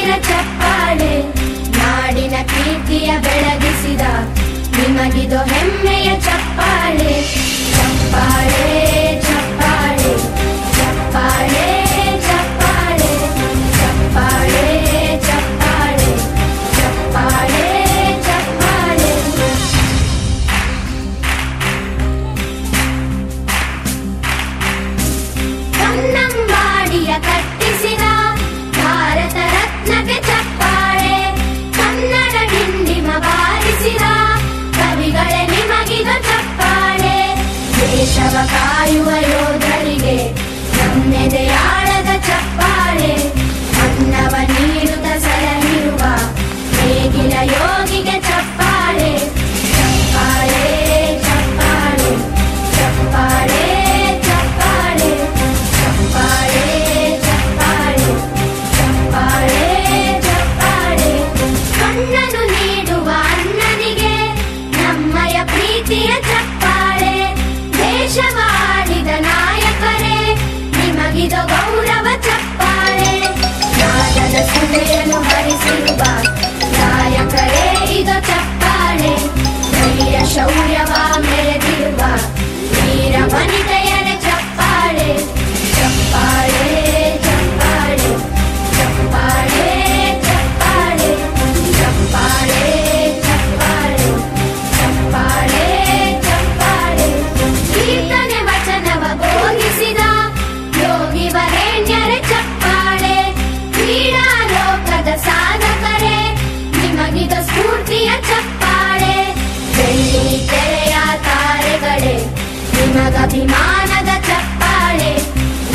ಜೋರಿನ ಚಪ್ಪಾಳೆ ನಾಡಿನ ಕೀರ್ತಿಯ ಬೆಳಗಿಸಿದ ನಿಮಗಿದು ಹೆಮ್ಮೆಯ ಚಪ್ಪಾಳೆ ಚಪ್ಪಾಳೆ ಚಪ್ಪಾಳೆ ಚಪ್ಪಾಳೆ ಚಪ್ಪಾಳೆ ಚಪ್ಪಾಳೆ ಚಪ್ಪಾಳೆ ಚಪ್ಪಾಳೆ ಚಪ್ಪಾಳೆ ಕನ್ನಂಬಾಡಿಯ ಕಟ್ಟಿಸಿದ ಭಾರತ ರತ್ನಕ್ಕೆ ಚಪ್ಪಾಳೆ ಕನ್ನಡ ಡಿಂಡಿಮ ಬಾರಿಸಿದ ಕವಿಗಳೇ ನಿಮಗಿದು ಚಪ್ಪಾಳೆ ದೇಶವ ಕಾಯುವ ಯೋಧರಿಗೆ ನಮ್ಮೆದೆಯಾಳದ ಚಪ್ಪಾಳೆ ಅನ್ನವ ನೀಡುತ್ತ ಸಲಹಿರುವ ನೇಗಿಲ ಯೋಗಿಗೆ ಚಪ್ಪಾಳೆ ಚಪ್ಪಾಳೆ ಚಪ್ಪಾಳೆ ಚಪ್ಪಾಳೆ ಚಪ್ಪಾಳೆ ಚಪ್ಪಾಳೆ ಚಪ್ಪಾಳೆ ಚಪ್ಪಾಳೆ ಚಪ್ಪಾಳೆ ಕಣ್ಣನು ನೀಡುವ ಅಣ್ಣನಿಗೆ ನಮ್ಮಯ ಪ್ರೀತಿಯ ಚಪ್ಪಾಳೆ ದೇಶವಾಡಿದ ನಾಯಕರೇ ನಿಮಗಿದು ಗೌರವ ಚಪ್ಪಾಳೆ ನಾದದ ಸುಳೆಯನ್ನು ಹರಿಸಿರುವ ನಾಯಕರೇ ಇದು ಚಪ್ಪಾಳೆ ಧೈರ್ಯ ಶೌರ್ಯವ ಮೆರೆದಿರುವ ವೀರ ವನಿತೆಯರ ಚಪ್ಪಾಳೆ ಚಪ್ಪಾಳೆ ಚಪ್ಪಾಳೆ ಚಪ್ಪಾಳೆ ಚಪ್ಪಾಳೆ ಚಪ್ಪಾಳೆ ಚಪ್ಪಾಳೆ ಚಪ್ಪಾಳೆ ಚಪ್ಪಾಳೆ ಕೀರ್ತನೆ ವಚನವ ಬೋಧಿಸಿದ ಯೋಗಿ ವರೇಣ್ಯರ ಚಪ್ಪಾಳೆ ಕ್ರೀಡಾ ಲೋಕದ ಸಾಧಕರೇ ನಿಮಗಿದು ಸ್ಫೂರ್ತಿಯ ಚಪ್ಪಾಳೆ ಬೆಳ್ಳಿ ತೆರೆಯ ತಾರೆಗಳೇ ನಿಮಗಭಿಮಾನದ ಚಪ್ಪಾಳೆ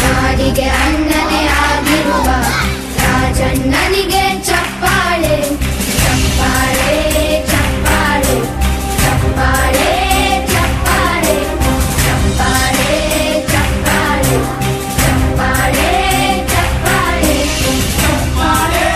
ನಾಡಿಗೆ ಅಣ್ಣನೇ ಆಗಿರುವ ರಾಜಣ್ಣನಿಗೆ ಚಪ್ಪಾಳೆ ಚಪ್ಪಾಳೆ ಚಪ್ಪಾಳೆ ಚಪ್ಪಾಳೆ ಚಪ್ಪಾಳೆ ಚಪ್ಪಾಳೆ ಚಪ್ಪಾಳೆ ಚಪ್ಪಾಳೆ ಚಪ್ಪಾಳೆ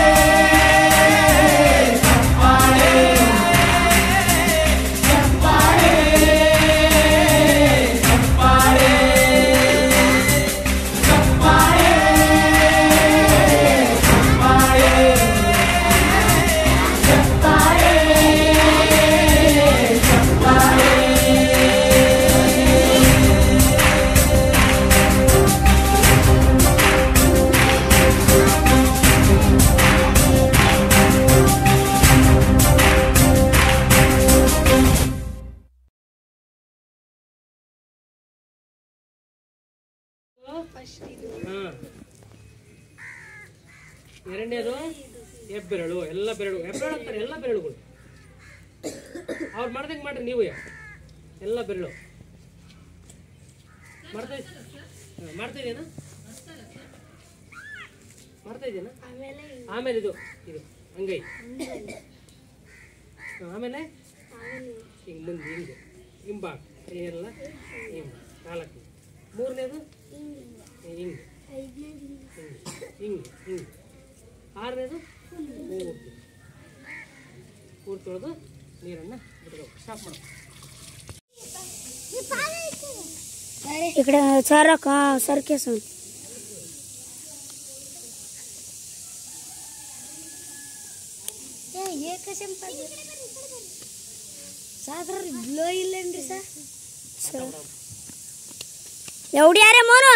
ಎರಡನೇದು ಹೆಬ್ಬೆರಳು ಎಲ್ಲ ಬೆರಳು ಹೆಬ್ಬೆರಳು ಅಂತಾರೆ ಎಲ್ಲ ಬೆರಳುಗಳು ಅವ್ರು ಮಾಡ್ದಂಗೆ ಮಾಡ್ರಿ ನೀವು ಎಲ್ಲ ಬೆರಳು ಮಾಡ್ತಾ ಇದೆಯಾ ಆಮೇಲೆ ಇದು ಇದು ಅಂಗೈ ಆಮೇಲೆ ಹಿಂಗೆ ಮುಂದೆ ಹಿಂಗೆ ಹಿಂಬಾಗ ಎಲ್ಲ ಹಿಂಗೆ ನಾಲ್ಕು ಮೂರನೇದು ಹಿಂಗೆ ಹಿಂಗೆ ಹಿಂಗೆ ಆರನೇದು ಪೂರ್ತಿ ತೊಳೆದು ನೀರನ್ನು ಬಿಡಬೇಕು ಸ್ಟಾಪ್ ಮಾಡಬೇಕು इकडे सारा का सारखे सण हे कसे सागर ग्लो इल्लेंद्री सर एवढी अरे मोनो